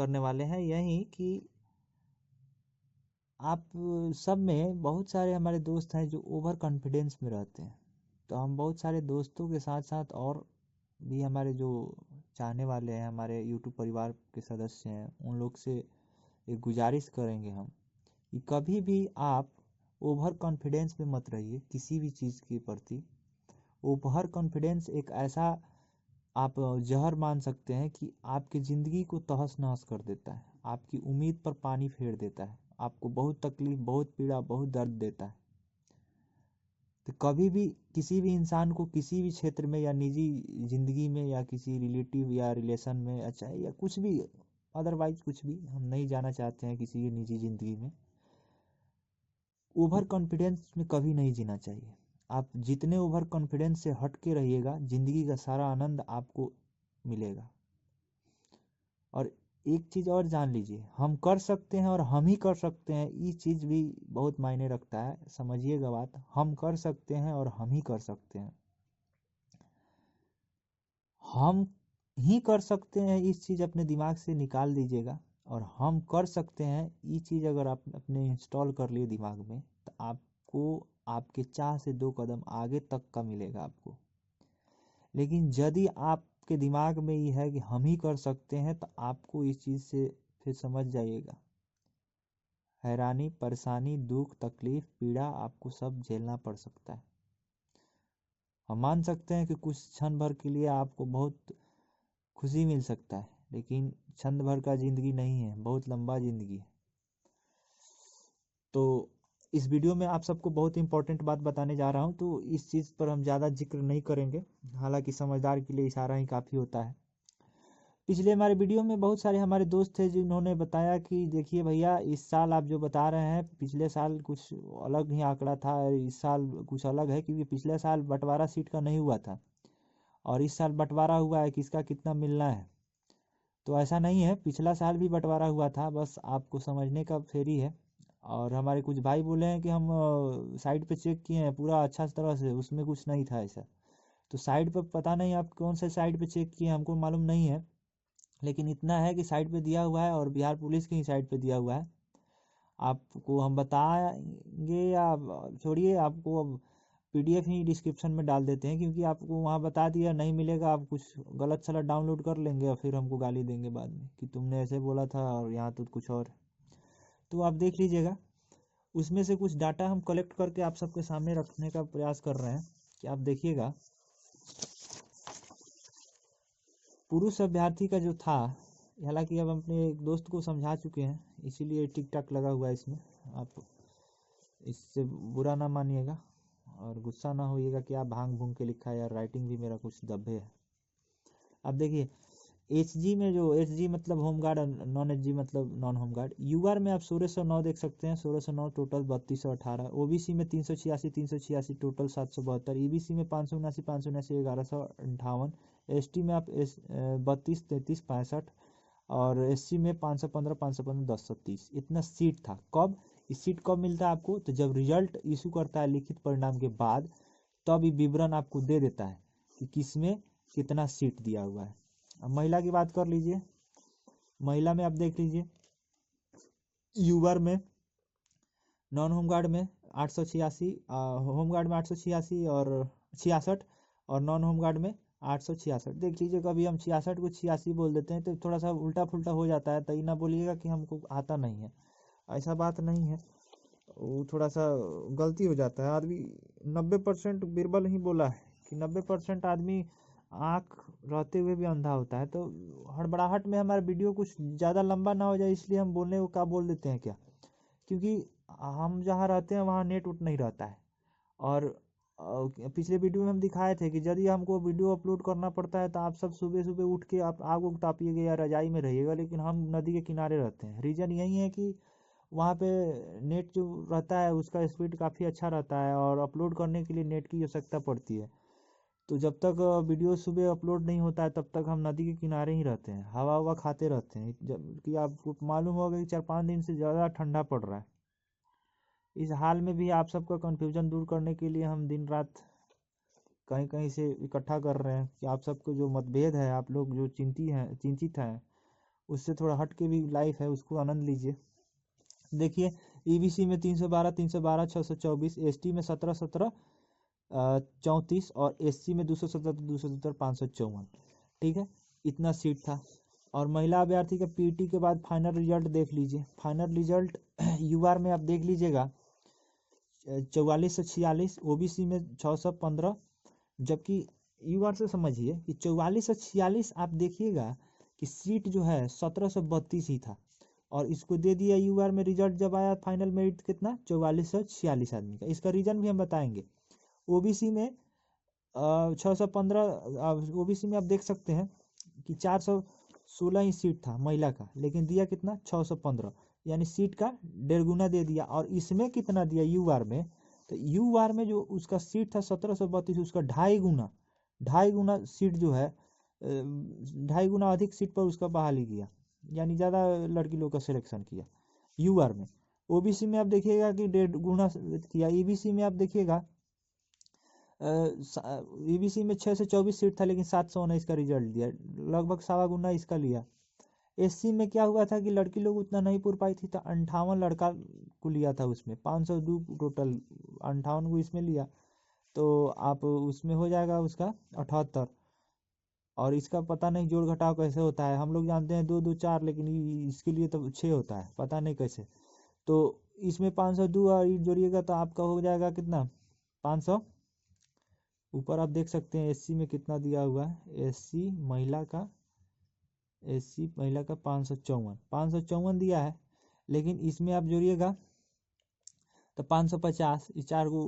करने वाले हैं यही कि आप सब में बहुत सारे हमारे दोस्त हैं जो ओवर कॉन्फिडेंस में रहते हैं। तो हम बहुत सारे दोस्तों के साथ साथ और भी हमारे जो चाहने वाले हैं, हमारे यूट्यूब परिवार के सदस्य हैं, उन लोग से एक गुजारिश करेंगे हम कि कभी भी आप ओवर कॉन्फिडेंस में मत रहिए किसी भी चीज़ के प्रति। ओवर कॉन्फिडेंस एक ऐसा आप जहर मान सकते हैं कि आपकी ज़िंदगी को तहस नहस कर देता है, आपकी उम्मीद पर पानी फेर देता है, आपको बहुत तकलीफ, बहुत पीड़ा, बहुत दर्द देता है। तो कभी भी किसी भी इंसान को किसी भी क्षेत्र में या निजी ज़िंदगी में या किसी रिलेटिव या रिलेशन में अच्छा या कुछ भी अदरवाइज कुछ भी हम नहीं जाना चाहते हैं किसी की निजी ज़िंदगी में, ओवर कॉन्फिडेंस में कभी नहीं जीना चाहिए। आप जितने ओवर कॉन्फिडेंस से हट के रहिएगा, ज़िंदगी का सारा आनंद आपको मिलेगा। और एक चीज़ और जान लीजिए, हम कर सकते हैं और हम ही कर सकते हैं, ये चीज़ भी बहुत मायने रखता है। समझिएगा बात, हम कर सकते हैं और हम ही कर सकते हैं। हम ही कर सकते हैं इस चीज़ अपने दिमाग से निकाल दीजिएगा। और हम कर सकते हैं ये चीज़ अगर आप अपने इंस्टॉल कर लिए दिमाग में, तो आपको आपके चाह से 2 कदम आगे तक का मिलेगा आपको। लेकिन यदि आपके दिमाग में ये है कि हम ही कर सकते हैं, तो आपको इस चीज़ से फिर समझ जाइएगा, हैरानी, परेशानी, दुख, तकलीफ, पीड़ा आपको सब झेलना पड़ सकता है। हम मान सकते हैं कि कुछ क्षण भर के लिए आपको बहुत खुशी मिल सकता है, लेकिन क्षण भर का ज़िंदगी नहीं है, बहुत लंबा ज़िंदगी है। तो इस वीडियो में आप सबको बहुत इंपॉर्टेंट बात बताने जा रहा हूँ, तो इस चीज़ पर हम ज़्यादा जिक्र नहीं करेंगे, हालांकि समझदार के लिए इशारा ही काफ़ी होता है। पिछले हमारे वीडियो में बहुत सारे हमारे दोस्त थे जिन्होंने बताया कि देखिए भैया, इस साल आप जो बता रहे हैं, पिछले साल कुछ अलग ही आंकड़ा था, इस साल कुछ अलग है, क्योंकि पिछले साल बंटवारा सीट का नहीं हुआ था और इस साल बंटवारा हुआ है, किसका कितना मिलना है। तो ऐसा नहीं है, पिछला साल भी बंटवारा हुआ था, बस आपको समझने का फेरी है। और हमारे कुछ भाई बोले हैं कि हम साइट पे चेक किए हैं पूरा अच्छा तरह से, उसमें कुछ नहीं था ऐसा। तो साइट पर पता नहीं आप कौन से साइट पे चेक किए, हमको मालूम नहीं है, लेकिन इतना है कि साइट पे दिया हुआ है और बिहार पुलिस की ही साइट पे दिया हुआ है। आपको हम बताएंगे या छोड़िए, आपको अब पीडीएफ ही डिस्क्रिप्शन में डाल देते हैं, क्योंकि आपको वहाँ बता दिया नहीं मिलेगा, आप कुछ गलत सलत डाउनलोड कर लेंगे और फिर हमको गाली देंगे बाद में कि तुमने ऐसे बोला था और यहाँ तो कुछ और। तो आप देख लीजिएगा, उसमें से कुछ डाटा हम कलेक्ट करके आप सबके सामने रखने का प्रयास कर रहे हैं कि आप देखिएगा। पुरुष अभ्यर्थी का जो था, हालांकि अब अपने एक दोस्त को समझा चुके हैं, इसीलिए टिक टाक लगा हुआ है इसमें, आप इससे बुरा ना मानिएगा और गुस्सा ना होइएगा कि आप भांग भूंग के लिखा है यार, राइटिंग भी मेरा कुछ दबे है। अब देखिए, एच जी में जो एच जी मतलब होमगार्ड और नॉन एच जी मतलब नॉन होमगार्ड, यूआर में आप 1609 देख सकते हैं, 1609 टोटल 3218, ओबीसी में 386 टोटल 772, ईबीसी में 579 1158, एसटी में आप 32 33 65, और एससी में 515 1030। इतना सीट था। कब इस सीट कब मिलता है आपको, तो जब रिजल्ट इशू करता है लिखित परिणाम के बाद, तब ये विवरण आपको दे देता है कि किस में कितना सीट दिया हुआ है। अब महिला की बात कर लीजिए, महिला में आप देख लीजिए, यूआर में नॉन होमगार्ड में 886, होमगार्ड में 886 और 66, और नॉन होमगार्ड में 866। देख लीजिए, कभी हम 66 को 86 बोल देते हैं तो थोड़ा सा उल्टा फुल्टा हो जाता है, तो ये ना बोलिएगा कि हमको आता नहीं है, ऐसा बात नहीं है, वो थोड़ा सा गलती हो जाता है। आदमी 90% बीरबल ही बोला है कि 90% आदमी आँख रहते हुए भी अंधा होता है। तो हड़बड़ाहट में हमारा वीडियो कुछ ज़्यादा लंबा ना हो जाए, इसलिए हम बोलने को क्या बोल देते हैं क्या, क्योंकि हम जहाँ रहते हैं वहाँ नेट उट नहीं रहता है। और पिछले वीडियो में हम दिखाए थे कि यदि हमको वीडियो अपलोड करना पड़ता है तो आप सब सुबह सुबह उठ के आप आग उग तापिएगा या रजाई में रहिएगा, लेकिन हम नदी के किनारे रहते हैं। रीज़न यही है कि वहाँ पे नेट जो रहता है उसका स्पीड काफ़ी अच्छा रहता है और अपलोड करने के लिए नेट की आवश्यकता पड़ती है। तो जब तक वीडियो सुबह अपलोड नहीं होता है तब तक हम नदी के किनारे ही रहते हैं, हवा हवा खाते रहते हैं। जबकि आपको मालूम होगा कि 4-5 दिन से ज़्यादा ठंडा पड़ रहा है। इस हाल में भी आप सबका कन्फ्यूज़न दूर करने के लिए हम दिन रात कहीं कहीं से इकट्ठा कर रहे हैं कि आप सबको जो मतभेद है, आप लोग जो चिंतित हैं, उससे थोड़ा हट के भी लाइफ है, उसको आनंद लीजिए। देखिए ईबीसी में 312 312 624, एसटी में 17 17 34 और एससी में 270 270 554। ठीक है, इतना सीट था। और महिला अभ्यर्थी का पीटी के बाद फाइनल रिजल्ट देख लीजिए। फाइनल रिजल्ट यूआर में आप देख लीजिएगा 44 से 46, ओबीसी में 615, जबकि यूआर से समझिए कि 44 से 46 आप देखिएगा कि सीट जो है 1732 ही था, और इसको दे दिया यूआर में। रिजल्ट जब आया फाइनल मेरिट कितना 44 से 46 आदमी का। इसका रीजन भी हम बताएंगे। ओबीसी में 615, ओबीसी में आप देख सकते हैं कि 416 ही सीट था महिला का, लेकिन दिया कितना 615, यानी सीट का 1.5 गुना दे दिया। और इसमें कितना दिया यूआर में, तो यूआर में जो उसका सीट था 1732, उसका 2.5 गुना सीट जो है 2.5 गुना अधिक सीट पर उसका बहाली किया, यानी ज़्यादा लड़की लोग का सिलेक्शन किया यूआर में। ओबीसी में आप देखिएगा कि 1.5 गुना किया। ईबीसी में आप देखिएगा ईबीसी में 6 से 24 सीट था, लेकिन 719 का रिजल्ट दिया, लगभग 1.25 गुना इसका लिया। एससी में क्या हुआ था कि लड़की लोग उतना नहीं पूर पाई थी, तो 58 लड़का को लिया था, उसमें 502 टोटल, 58 को इसमें लिया, तो आप उसमें हो जाएगा उसका 78। और इसका पता नहीं जोड़ घटाव कैसे होता है, हम लोग जानते हैं 2 2 4, लेकिन इसके लिए तो 6 होता है, पता नहीं कैसे। तो इसमें 502 और जोड़िएगा तो आपका हो जाएगा कितना 500। ऊपर आप देख सकते हैं एससी में कितना दिया हुआ है, एससी महिला का 554 दिया है, लेकिन इसमें आप जोड़िएगा तो 550, इस 4 को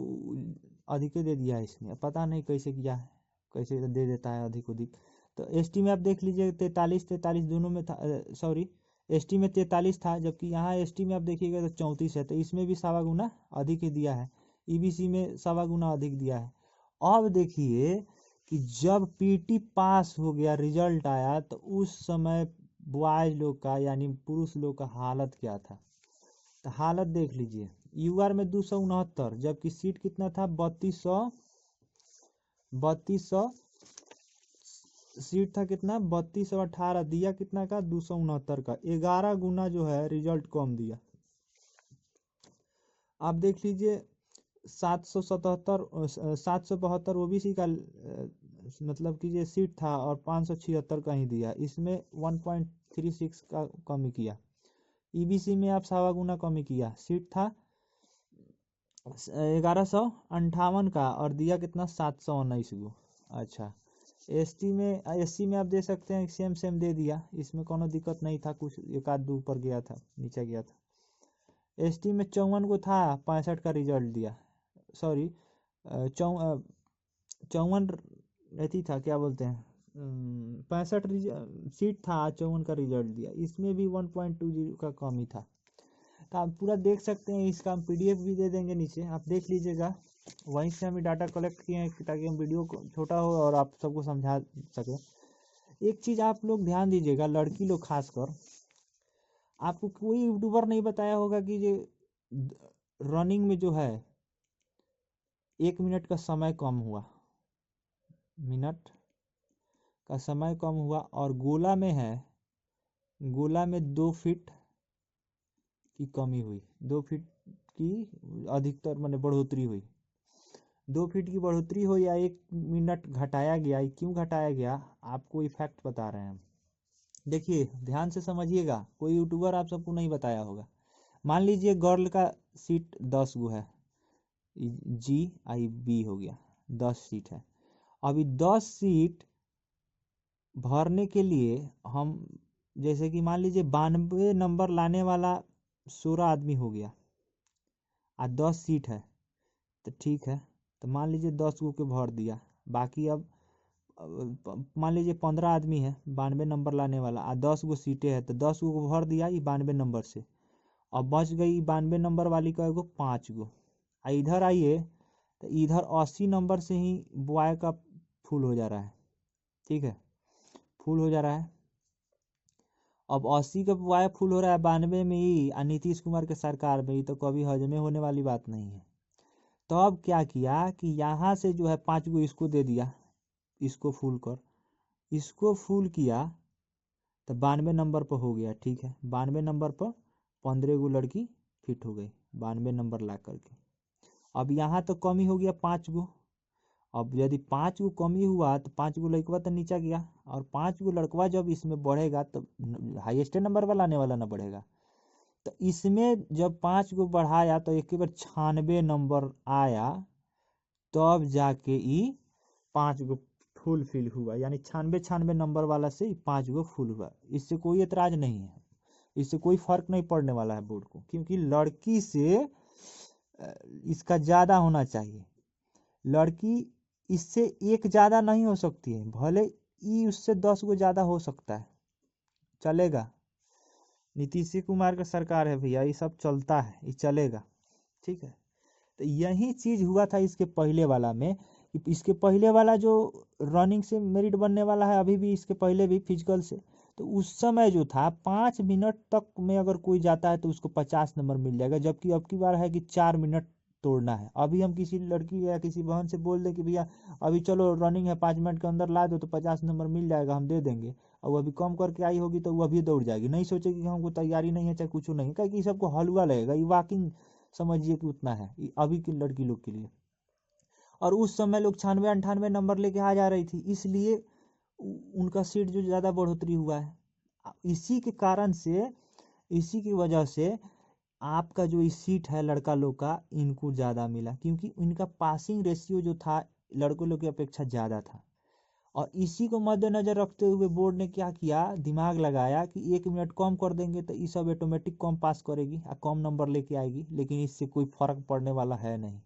अधिक दे दिया है इसमें, पता नहीं कैसे किया है, कैसे दे देता है अधिक। तो एसटी में आप देख लीजिए 43 43 दोनों में था, सॉरी एसटी में 43 था, जबकि यहाँ एसटी में आप देखिएगा तो 34 है, तो इसमें भी 1.25 गुना अधिक ही दिया है। ईबीसी में 1.25 गुना अधिक दिया है। अब देखिए कि जब पीटी पास हो गया, रिजल्ट आया, तो उस समय बॉयज लोग का यानी पुरुष लोग का हालत क्या था, तो हालत देख लीजिए। यूआर में 269, जबकि सीट कितना था 3200 सीट था, कितना 3218, दिया कितना का 269 का, 11 गुना जो है रिजल्ट कम दिया। आप देख लीजिए 772 ओबीसी का मतलब कि ये सीट था, और 576 का ही दिया, इसमें 1.36 का कमी किया। ईबीसी में आप 1.25 गुना कमी किया, सीट था 1158 का, और दिया कितना 719 को। अच्छा, एससी में आप दे सकते हैं सेम दे दिया, इसमें कोनो दिक्कत नहीं था, कुछ एक आध दो ऊपर गया था नीचे गया था। एसटी में 54 को था, 65 का रिजल्ट दिया, सॉरी 54 रहती था, क्या बोलते हैं 65 सीट था, 54 का रिजल्ट दिया, इसमें भी 1.20 का कमी था। तो आप पूरा देख सकते हैं, इसका हम पीडीएफ भी दे देंगे नीचे, आप देख लीजिएगा। वहीं से हमें डाटा कलेक्ट किए हैं ताकि हम वीडियो को छोटा हो और आप सबको समझा सकें। एक चीज़ आप लोग ध्यान दीजिएगा, लड़की लोग खासकर, आपको कोई यूट्यूबर नहीं बताया होगा कि ये रनिंग में जो है 1 मिनट का समय कम हुआ, मिनट का समय कम हुआ, और गोला में है, गोला में 2 फीट की कमी हुई, 2 फीट की अधिकतर माने बढ़ोतरी हुई, 2 फीट की बढ़ोतरी हो या 1 मिनट घटाया गया, क्यों घटाया गया आपको इफेक्ट बता रहे हैं हम। देखिए ध्यान से समझिएगा, कोई यूट्यूबर आप सबको नहीं बताया होगा। मान लीजिए गर्ल का सीट 10 गो है, GIB हो गया, 10 सीट है। अभी 10 सीट भरने के लिए हम, जैसे कि मान लीजिए 92 नंबर लाने वाला 16 आदमी हो गया, और 10 सीट है, तो ठीक है, तो मान लीजिए 10 गो के भर दिया। बाकी अब मान लीजिए 15 आदमी है 92 नंबर लाने वाला, और 10 गो सीटें हैं, तो 10 गो को भर दिया 92 नंबर से, और बच गई 92 नंबर वाली का एगो 5 गो। इधर आइए तो इधर 80 नंबर से ही बॉय का फुल हो जा रहा है, ठीक है, फुल हो जा रहा है। अब 80 का बॉय फुल हो रहा है 92 में ही, और नीतीश कुमार के सरकार में ही, तो कभी हजमे होने वाली बात नहीं है। तो अब क्या किया कि यहाँ से जो है 5 गो इसको दे दिया, इसको फुल कर, इसको फुल किया, तो 92 नंबर पर हो गया, ठीक है। 92 नंबर पर 15 गो लड़की फिट हो गई 92 नंबर ला करके। अब यहाँ तो कमी हो गया 5 गो। अब यदि 5 गो कमी हुआ तो 5 गो लड़कवा तो नीचा गया, और 5 गो लड़कवा जब इसमें बढ़ेगा तो हाईएस्ट नंबर वाला आने वाला ना बढ़ेगा। तो इसमें जब 5 गो बढ़ाया तो एक बार 96 नंबर आया, तब जाके ई 5 गो फुल फिल हुआ, यानी 96 नंबर वाला से 5 गो फुल हुआ। इससे कोई एतराज नहीं है, इससे कोई फर्क नहीं पड़ने वाला है बोर्ड को, क्योंकि लड़की से इसका ज़्यादा होना चाहिए। लड़की इससे एक ज़्यादा नहीं हो सकती है, भले ई उससे 10 गो ज़्यादा हो सकता है, चलेगा। नीतीश कुमार का सरकार है भैया, ये सब चलता है, ये चलेगा, ठीक है। तो यही चीज़ हुआ था इसके पहले वाला में। इसके पहले वाला जो रनिंग से मेरिट बनने वाला है, अभी भी इसके पहले भी फिजिकल से, तो उस समय जो था 5 मिनट तक में अगर कोई जाता है तो उसको 50 नंबर मिल जाएगा, जबकि अब की बार है कि 4 मिनट तोड़ना है। अभी हम किसी लड़की या किसी बहन से बोल दें कि भैया अभी चलो रनिंग है 5 मिनट के अंदर ला दो तो 50 नंबर मिल जाएगा, हम दे देंगे, और वो अभी कम करके आई होगी तो वो अभी दौड़ जाएगी, नहीं सोचेगी कि हमको तैयारी नहीं है चाहे कुछ नहीं, क्योंकि सबको हलवा लगेगा। ये वॉकिंग समझिए कि उतना है अभी की लड़की लोग के लिए। और उस समय लोग 96-98 नंबर लेके आ जा रही थी, इसलिए उनका सीट जो ज़्यादा बढ़ोतरी हुआ है। इसी के कारण से, इसी की वजह से आपका जो सीट है लड़का लोग का, इनको ज़्यादा मिला, क्योंकि इनका पासिंग रेशियो जो था लड़कों लोग की अपेक्षा ज़्यादा था। और इसी को मद्देनज़र रखते हुए बोर्ड ने क्या किया, दिमाग लगाया कि 1 मिनट कम कर देंगे तो ये सब ऑटोमेटिक कम पास करेगी और कम नंबर लेके आएगी, लेकिन इससे कोई फ़र्क पड़ने वाला है नहीं,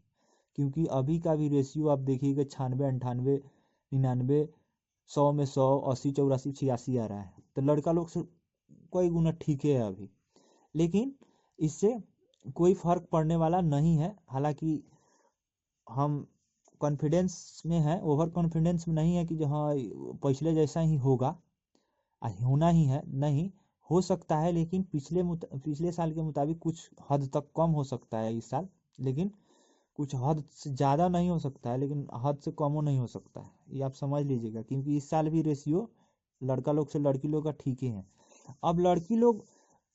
क्योंकि अभी का भी रेशियो आप देखिएगा 96, 98, 99, 100 में 100, 80, 84, 86 आ रहा है, तो लड़का लोग से कई गुना ठीक है अभी, लेकिन इससे कोई फ़र्क पड़ने वाला नहीं है। हालांकि हम कॉन्फिडेंस में है, ओवर कॉन्फिडेंस में नहीं है कि जो हाँ पिछले जैसा ही होगा, होना ही है, नहीं हो सकता है, लेकिन पिछले साल के मुताबिक कुछ हद तक कम हो सकता है इस साल, लेकिन कुछ हद से ज़्यादा नहीं हो सकता है, लेकिन हद से कम नहीं हो सकता है, ये आप समझ लीजिएगा, क्योंकि इस साल भी रेशियो लड़का लोग से लड़की लोग का ठीक ही है। अब लड़की लोग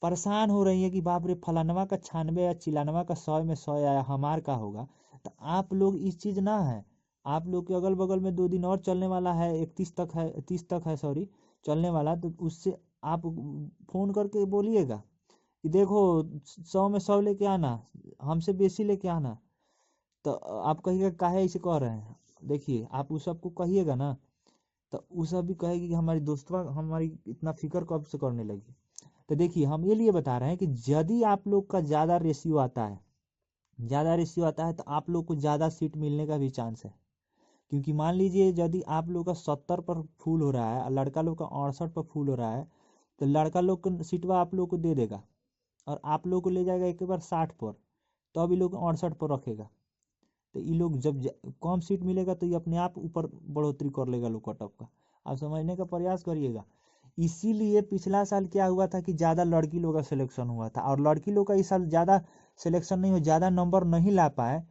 परेशान हो रही है कि बाप रे फलानवा का 96 या चिलानवा का 100 में 100 आया, हमार का होगा। तो आप लोग इस चीज़ ना है, आप लोग के अगल बगल में 2 दिन और चलने वाला है, 31 तक है, 30 तक है, सॉरी चलने वाला, तो उससे आप फ़ोन करके बोलिएगा कि देखो 100 में 100 लेके आना, हमसे बेसी लेके आना। तो आप कहिएगा काहे ऐसे कह रहे हैं, देखिए आप उस सबको कहिएगा ना, तो उस सब भी कहेगी कि हमारी दोस्तवा हमारी इतना फिक्र कब से करने लगी। तो देखिए हम ये लिए बता रहे हैं कि यदि आप लोग का ज़्यादा रेशियो आता है, ज़्यादा रेशियो आता है तो आप लोग को ज़्यादा सीट मिलने का भी चांस है, क्योंकि मान लीजिए यदि आप लोग का 70 पर फुल हो रहा है और लड़का लोग का 68 पर फुल हो रहा है, तो लड़का लोग का सीटवा आप लोग को दे देगा और आप लोग को ले जाएगा एक बार 60 पर, तो अभी लोग 68 पर रखेगा। तो ये लोग जब कम सीट मिलेगा तो ये अपने आप ऊपर बढ़ोतरी कर लेगा लोग कट ऑफ का, आप समझने का प्रयास करिएगा। इसीलिए पिछला साल क्या हुआ था कि ज़्यादा लड़की लोग का सिलेक्शन हुआ था, और लड़की लोग का इस साल ज़्यादा सिलेक्शन नहीं हो, ज़्यादा नंबर नहीं ला पाए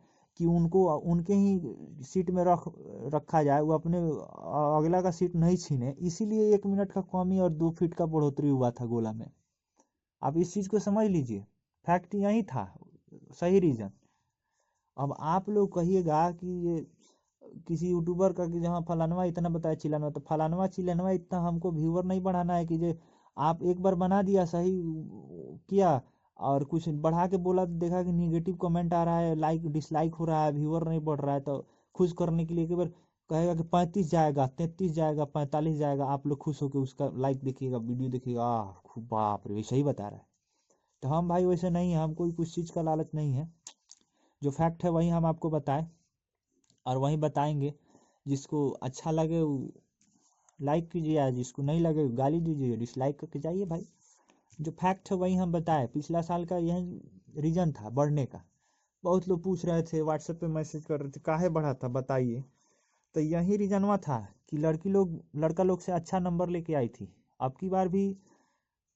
कि उनको उनके ही सीट में रखा जाए, वो अपने अगला का सीट नहीं छीने, इसीलिए 1 मिनट का कमी और 2 फीट का बढ़ोतरी हुआ था गोला में। आप इस चीज़ को समझ लीजिए, फैक्ट यही था, सही रीज़न। अब आप लोग कहिएगा कि ये किसी यूट्यूबर का कि जहाँ फलानवा इतना बताया चिलानवा, तो फलानवा चिलानवा इतना हमको व्यूअर नहीं बढ़ाना है कि जो आप एक बार बना दिया सही किया और कुछ बढ़ा के बोला तो देखा कि निगेटिव कमेंट आ रहा है, लाइक डिसलाइक हो रहा है, व्यूअर नहीं बढ़ रहा है, तो खुश करने के लिए एक बार कहेगा कि 35 जाएगा, 33 जाएगा, 45 जाएगा, आप लोग खुश होकर उसका लाइक देखिएगा, वीडियो देखिएगा, खूब बाप रे सही बता रहा है। तो हम भाई वैसे नहीं है, हम कोई कुछ चीज़ का लालच नहीं है, जो फैक्ट है वही हम आपको बताएं और वही बताएंगे। जिसको अच्छा लगे वो लाइक कीजिए, या जिसको नहीं लगे गाली दीजिए, डिसलाइक करके जाइए भाई। जो फैक्ट है वही हम बताएं। पिछला साल का यही रीज़न था बढ़ने का। बहुत लोग पूछ रहे थे, व्हाट्सएप पे मैसेज कर रहे थे काहे बढ़ा था बताइए, तो यही रीज़नवा था कि लड़का लोग से अच्छा नंबर लेके आई थी, अब की बार भी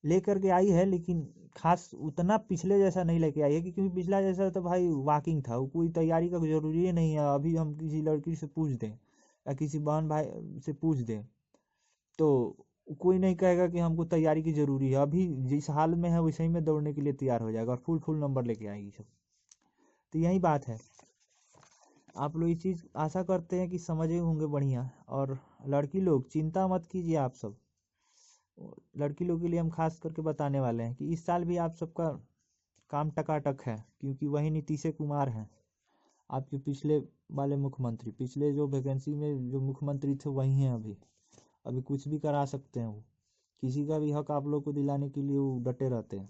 लेकर के आई है, लेकिन खास उतना पिछले जैसा नहीं लेके आई है, क्योंकि पिछला जैसा तो भाई वॉकिंग था, वो कोई तैयारी का जरूरी नहीं है। अभी हम किसी लड़की से पूछ दें या किसी बहन भाई से पूछ दें तो कोई नहीं कहेगा कि हमको तैयारी की ज़रूरी है, अभी जिस हाल में है वैसे ही में दौड़ने के लिए तैयार हो जाएगा और फुल नंबर लेके आएगी सब। तो यही बात है, आप लोग ये चीज़ आशा करते हैं कि समझे होंगे बढ़िया। और लड़की लोग चिंता मत कीजिए, आप सब लड़की लोग के लिए हम खास करके बताने वाले हैं कि इस साल भी आप सबका काम टकाटक है, क्योंकि वही नीतीश कुमार हैं, आपके पिछले वाले मुख्यमंत्री। पिछले जो वैकेंसी में जो मुख्यमंत्री थे वही हैं अभी। अभी कुछ भी करा सकते हैं वो, किसी का भी हक आप लोग को दिलाने के लिए वो डटे रहते हैं।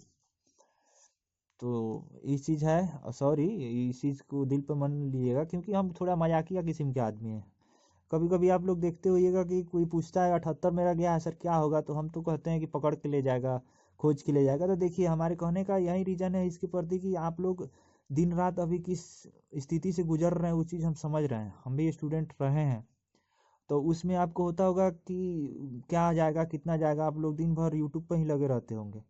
तो इस चीज़ है, सॉरी, इस चीज़ को दिल पर मन लीजिएगा, क्योंकि हम थोड़ा मजाकिया किस्म के आदमी हैं। कभी कभी आप लोग देखते होइएगा कि कोई पूछता है 78 मेरा गया है सर क्या होगा, तो हम तो कहते हैं कि पकड़ के ले जाएगा, खोज के ले जाएगा। तो देखिए हमारे कहने का यही रीज़न है इसके प्रति कि आप लोग दिन रात अभी किस स्थिति से गुजर रहे हैं वो चीज़ हम समझ रहे हैं, हम भी स्टूडेंट रहे हैं। तो उसमें आपको होता होगा कि क्या जाएगा कितना जाएगा, आप लोग दिन भर यूट्यूब पर ही लगे रहते होंगे,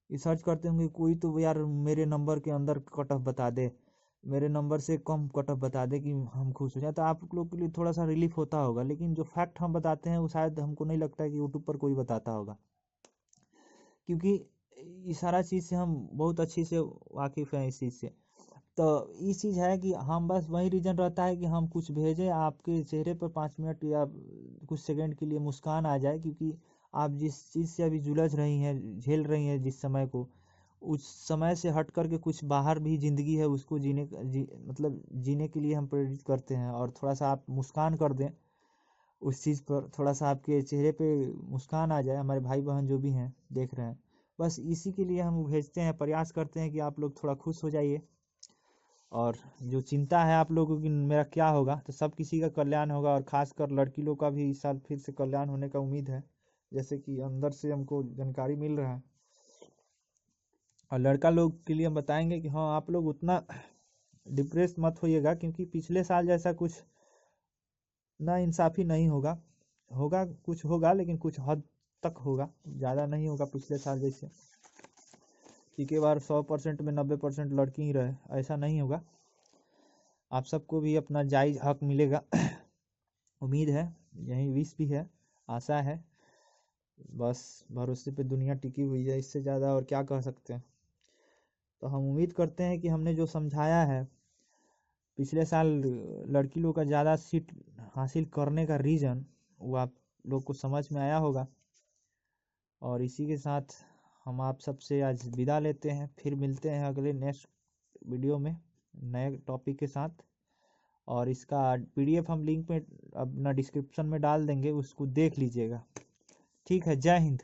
ये सर्च करते होंगे कोई तो यार मेरे नंबर के अंदर कट ऑफ बता दे, मेरे नंबर से कम कट ऑफ बता दे कि हम खुश हो जाए। तो आप लोग के लिए थोड़ा सा रिलीफ होता होगा, लेकिन जो फैक्ट हम बताते हैं वो शायद हमको नहीं लगता है कि यूट्यूब पर कोई बताता होगा, क्योंकि ये सारा चीज़ से हम बहुत अच्छी से वाकिफ़ हैं इस चीज़ से। तो ये चीज़ है कि हम बस वही रीज़न रहता है कि हम कुछ भेजें आपके चेहरे पर 5 मिनट या कुछ सेकंड के लिए मुस्कान आ जाए, क्योंकि आप जिस चीज़ से अभी जुलझ रही हैं, झेल रही हैं जिस समय को, उस समय से हट कर के कुछ बाहर भी ज़िंदगी है उसको मतलब जीने के लिए हम प्रेरित करते हैं। और थोड़ा सा आप मुस्कान कर दें उस चीज़ पर, थोड़ा सा आपके चेहरे पे मुस्कान आ जाए, हमारे भाई बहन जो भी हैं देख रहे हैं, बस इसी के लिए हम भेजते हैं, प्रयास करते हैं कि आप लोग थोड़ा खुश हो जाइए। और जो चिंता है आप लोगों की मेरा क्या होगा, तो सब किसी का कल्याण होगा, और खासकर लड़की लोग का भी इस साल फिर से कल्याण होने का उम्मीद है, जैसे कि अंदर से हमको जानकारी मिल रहा है। और लड़का लोग के लिए हम बताएंगे कि हाँ आप लोग उतना डिप्रेस मत होइएगा, क्योंकि पिछले साल जैसा कुछ ना इंसाफी नहीं होगा, होगा कुछ होगा लेकिन कुछ हद तक होगा, ज़्यादा नहीं होगा पिछले साल जैसे कि के बार 100% में 90% लड़की ही रहे, ऐसा नहीं होगा। आप सबको भी अपना जायज़ हक मिलेगा उम्मीद है, यही विश भी है, आशा है। बस भरोसे पे दुनिया टिकी हुई है, इससे ज़्यादा और क्या कह सकते हैं। तो हम उम्मीद करते हैं कि हमने जो समझाया है पिछले साल लड़की लोग का ज़्यादा सीट हासिल करने का रीज़न, वो आप लोग को समझ में आया होगा। और इसी के साथ हम आप सबसे आज विदा लेते हैं, फिर मिलते हैं अगले नेक्स्ट वीडियो में नए टॉपिक के साथ। और इसका PDF हम लिंक में अपना डिस्क्रिप्शन में डाल देंगे, उसको देख लीजिएगा। ठीक है, जय हिंद।